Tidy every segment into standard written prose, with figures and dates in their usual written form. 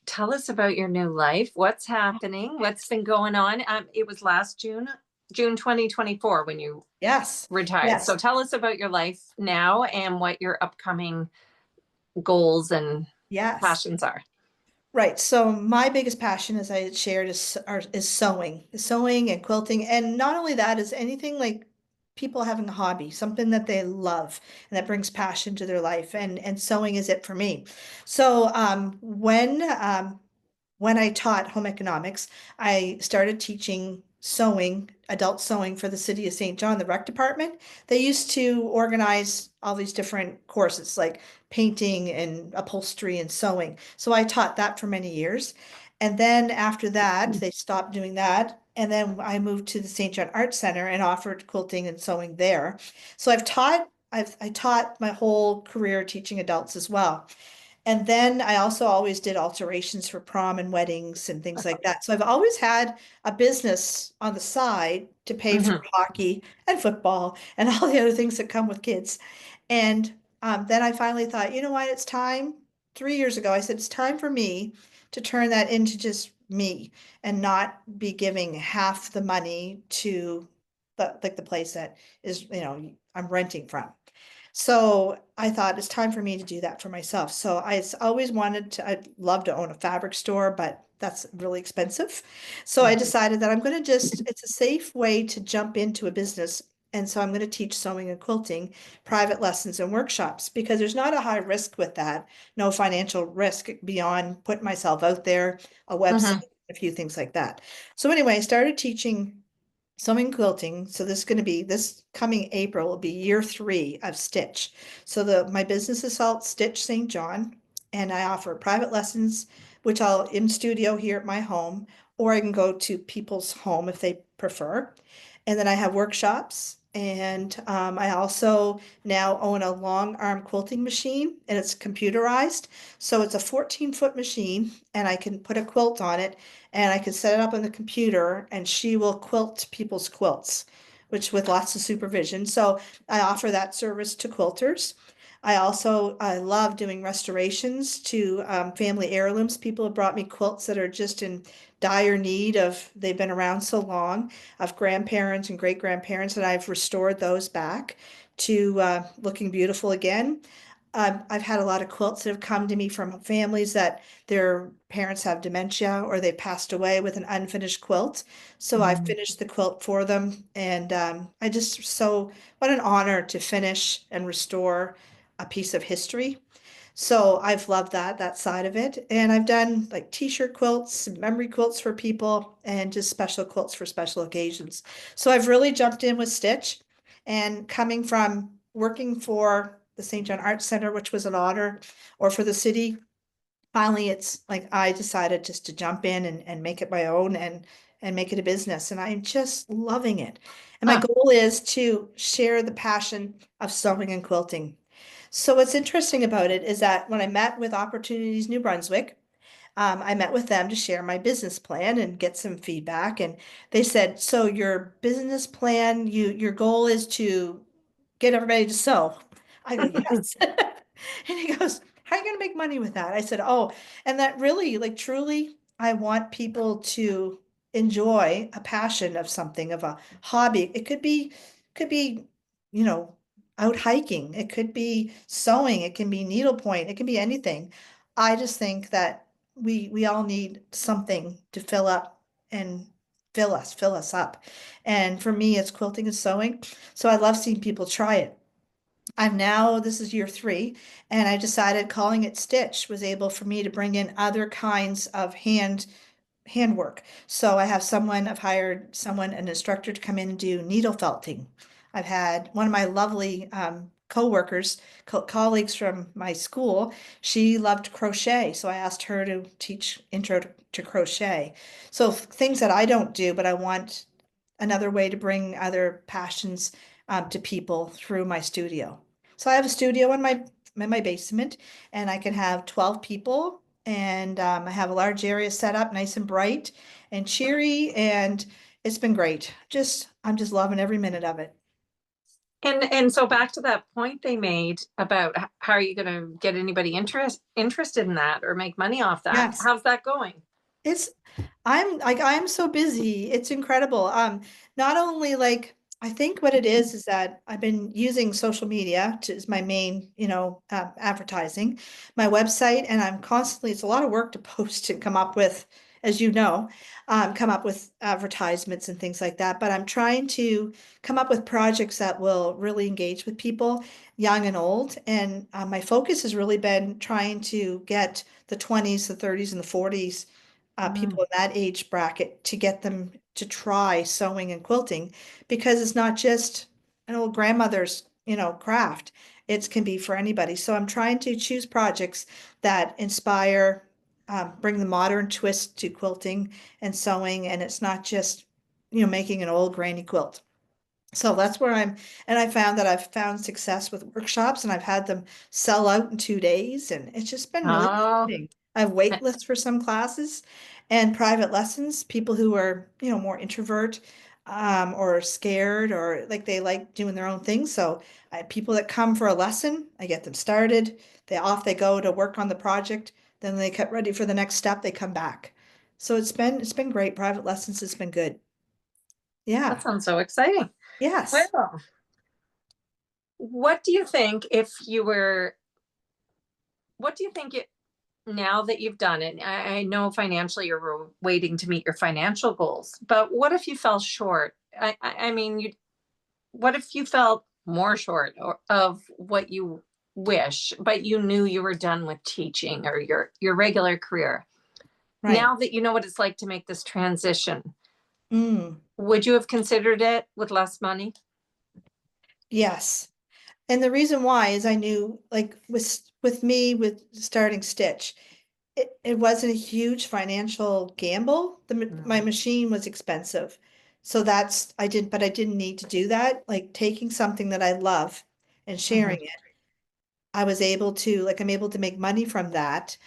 Tell us about your new life. What's happening? What's been going on? It was last June 2024 when you Yes, retired. So yes, tell us about your life now and what your upcoming goals and yes. passions are. Right. So my biggest passion, as I had shared, is sewing and quilting, and not only that, is anything like people having a hobby, something that they love and that brings passion to their life, and sewing is it for me. So when I taught home economics, I started teaching sewing, adult sewing for the city of St. John, the rec department. They used to organize all these different courses like painting and upholstery and sewing. So I taught that for many years. And then after that, they stopped doing that. And then I moved to the St. John Art Center and offered quilting and sewing there. So I taught my whole career teaching adults as well. And then I also always did alterations for prom and weddings and things like that. So I've always had a business on the side to pay for Mhm. hockey and football and all the other things that come with kids. And then I finally thought, you know what, it's time. 3 years ago, I said, it's time for me to turn that into just me and not be giving half the money to the place that is, I'm renting from. So I thought it's time for me to do that for myself. So always wanted to, I'd love to own a fabric store, but that's really expensive. So I decided that I'm going to it's a safe way to jump into a business. And so I'm going to teach sewing and quilting, private lessons and workshops because there's not a high risk with that. No financial risk beyond putting myself out there, a website, Mhm. a few things like that. So anyway, I started teaching sewing quilting. So this coming April will be year 3 of Stitch. So my business is called Stitch St. John, and I offer private lessons, which I'll in studio here at my home, or I can go to people's home if they prefer. And then I have workshops. And I also now own a long arm quilting machine and it's computerized. So it's a 14-foot machine and I can put a quilt on it and I can set it up on the computer and she will quilt people's quilts, which with lots of supervision. So I offer that service to quilters. I love doing restorations to family heirlooms. People have brought me quilts that are just in dire need of, they've been around so long, of grandparents and great grandparents, and I've restored those back to looking beautiful again. I've had a lot of quilts that have come to me from families that their parents have dementia or they passed away with an unfinished quilt. So I Mhm. finished the quilt for them. And what an honor to finish and restore a piece of history. So I've loved that side of it. And I've done like t-shirt quilts, memory quilts for people, and just special quilts for special occasions. So I've really jumped in with Stitch and coming from working for the St. John Arts Center, which was an honor, or for the city, finally it's like I decided just to jump in and make it my own and make it a business. And I'm just loving it. And my Huh. goal is to share the passion of sewing and quilting. So what's interesting about it is that when I met with Opportunities New Brunswick, I met with them to share my business plan and get some feedback. And they said, "So your business plan, your goal is to get everybody to sew." I go, "Yes." And he goes, "How are you going to make money with that?" I said, "Oh, and that really, like, truly, I want people to enjoy a passion of something, of a hobby. It could be, you know, out hiking. It could be sewing. It can be needlepoint. It can be anything. I just think that we all need something to fill up and fill us up. And for me, it's quilting and sewing. So I love seeing people try it. This is year 3, and I decided calling it Stitch was able for me to bring in other kinds of handwork. So I've hired someone, an instructor to come in and do needle felting. I've had one of my lovely co-workers, colleagues from my school, she loved crochet. So I asked her to teach intro to crochet. So things that I don't do, but I want another way to bring other passions to people through my studio. So I have a studio in my basement, and I can have 12 people, and I have a large area set up, nice and bright and cheery, and it's been great. I'm just loving every minute of it. And so back to that point they made about how are you going to get anybody interested in that or make money off that? Yes. How's that going? It's I'm so busy. It's incredible. Not only like I think what it is that I've been using social media to is my main, advertising, my website, and I'm constantly, it's a lot of work to post and come up with, as you know, come up with advertisements and things like that. But I'm trying to come up with projects that will really engage with people, young and old. And my focus has really been trying to get the 20s, the 30s, and the 40s Mm. people in that age bracket to get them to try sewing and quilting because it's not just an old grandmother's, craft. It can be for anybody. So I'm trying to choose projects that inspire, bring the modern twist to quilting and sewing, and it's not just, making an old granny quilt. So that's where and I found that I've found success with workshops and I've had them sell out in 2 days and it's just been really Oh, exciting. I have wait lists for some classes and private lessons, people who are, more introvert, or scared or like they like doing their own thing. So I have people that come for a lesson, I get them started, they go to work on the project, then they get ready for the next step, they come back. So it's been great. Private lessons has been good. that Yeah. sounds so exciting. Yes. Well, what do you think if you were, what do you think it, now that you've done it? I know financially you're waiting to meet your financial goals, but what if you fell short? I mean, what if you felt more short of what you wish, but you knew you were done with teaching or your regular career? Right. Now that you know what it's like to make this transition, Mm, would you have considered it with less money? yes. And the reason why is I knew like with me with starting Stitch, it wasn't a huge financial gamble. My No. machine was expensive. So but I didn't need to do that. Like taking something that I love and Mhm. sharing it, I'm able to make money from that.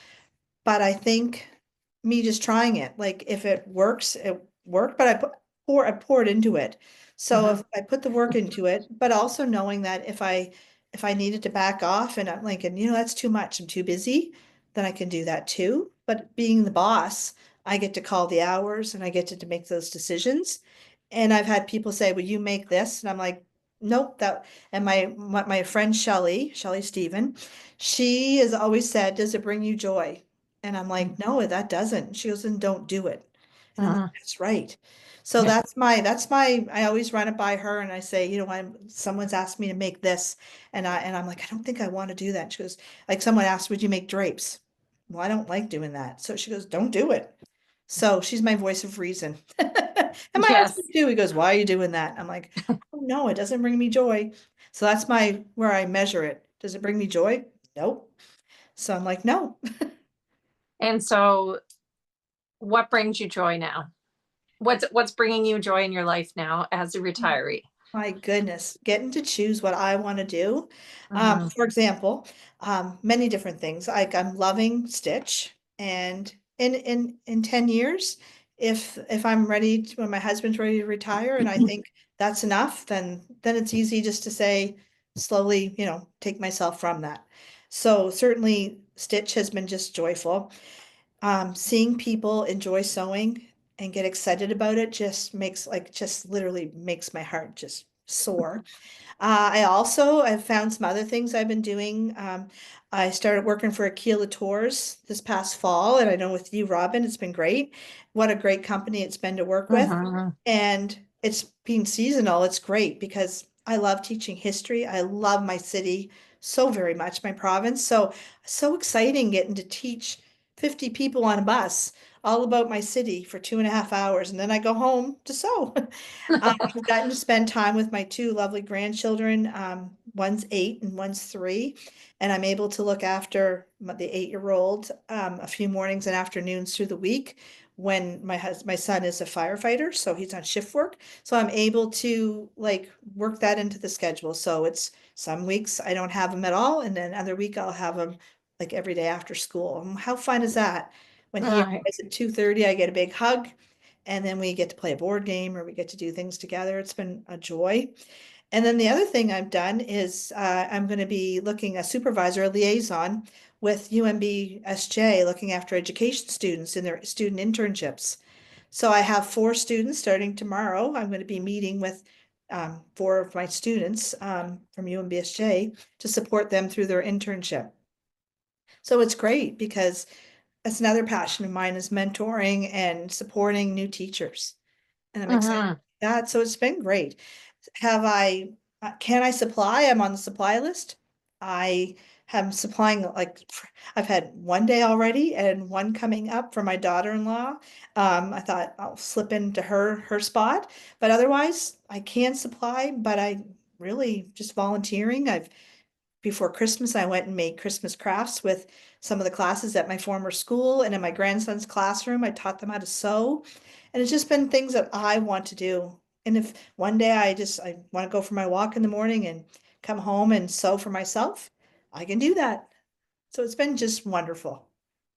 But I think me just trying it, like if it works, it worked, but I poured into it. So Mhm. if I put the work into it, but also knowing that if I needed to back off and I'm like, and that's too much, I'm too busy, then I can do that too. But being the boss, I get to call the hours and I get to make those decisions. And I've had people say, "Will you make this?" And I'm like, "Nope." And my friend Shelley Stephen, she has always said, "Does it bring you joy?" And I'm like, no, that doesn't. She goes, then don't do it. And I'm like, Mhm. that's right. So I always run it by her and I say, someone's asked me to make this. And I'm like, I don't think I want to do that. She goes, like someone asked, would you make drapes? Well, I don't like doing that. So she goes, don't do it. So she's my voice of reason. And my husband Yes. too, he goes, why are you doing that? I'm like, oh no, it doesn't bring me joy. So that's where I measure it. Does it bring me joy? Nope. So I'm like, no. And so what brings you joy now? What's bringing you joy in your life now as a retiree? My goodness, getting to choose what I want to do. Mhm. For example, many different things. Like I'm loving Stitch, and in 10 years, if I'm ready when my husband's ready to retire, and I think that's enough, then it's easy just to say slowly, take myself from that. So certainly Stitch has been just joyful. Seeing people enjoy sewing and get excited about it just literally makes my heart just soar. I've found some other things I've been doing. I started working for Aquila Tours this past fall, and I know with you, Robin, it's been great. What a great company it's been to work with. Mhm. And it's being seasonal. It's great because I love teaching history. I love my city so very much, my province. So exciting getting to teach 50 people on a bus all about my city for 2.5 hours. And then I go home to sew. I've gotten to spend time with my two lovely grandchildren. One's 8 and one's 3, and I'm able to look after the 8-year-old a few mornings and afternoons through the week when my son is a firefighter, so he's on shift work. So I'm able to like work that into the schedule. So it's some weeks I don't have him at all, and then other week I'll have him like every day after school. And how fun is that? When All he right. arrives at 2:30, I get a big hug and then we get to play a board game or we get to do things together. It's been a joy. And then the other thing I've done is I'm going to be looking a supervisor, a liaison with UMBSJ, looking after education students in their student internships. So I have 4 students starting tomorrow. I'm going to be meeting with 4 of my students from UMBSJ to support them through their internship. So it's great because that's another passion of mine is mentoring and supporting new teachers. And I'm excited Hmm. about that. So it's been great. Have I, can I supply? I'm on the supply list. I am supplying like, I've had one day already and one coming up for my daughter-in-law. I thought I'll slip into her spot, but otherwise I can supply, but I really just volunteering. Before Christmas, I went and made Christmas crafts with some of the classes at my former school and in my grandson's classroom. I taught them how to sew. And it's just been things that I want to do. And if one day I want to go for my walk in the morning and come home and sew for myself, I can do that. So it's been just wonderful.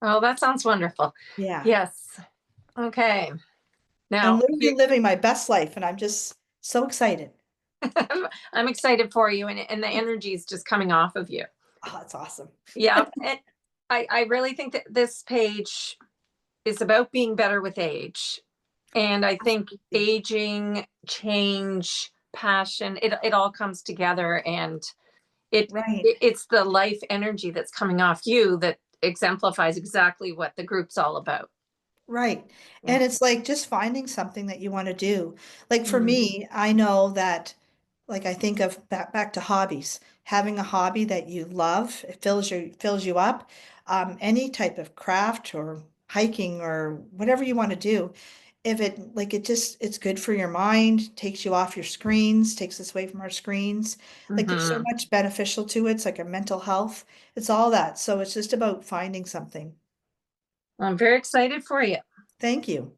Oh, that sounds wonderful. Yeah. Yes. Okay. I'm Now, literally living my best life and I'm just so excited. I'm excited for you, and the energy is just coming off of you. Oh, that's awesome. Yeah. And I really think that this page is about being better with age. And I think Absolutely. aging, change, passion, it all comes together, and it, Right. it's the life energy that's coming off you that exemplifies exactly what the group's all about. Right. Yeah. And it's like just finding something that you want to do. Like for Mm. me, I know that like I think of back to hobbies. Having a hobby that you love, it fills you up. Any type of craft or hiking or whatever you want to do. If it like it just it's good for your mind, takes you off your screens, takes us away from our screens. Like there's so Hmm. much beneficial to it. It's like a mental health. It's all that. So it's just about finding something. I'm very excited for you. Thank you.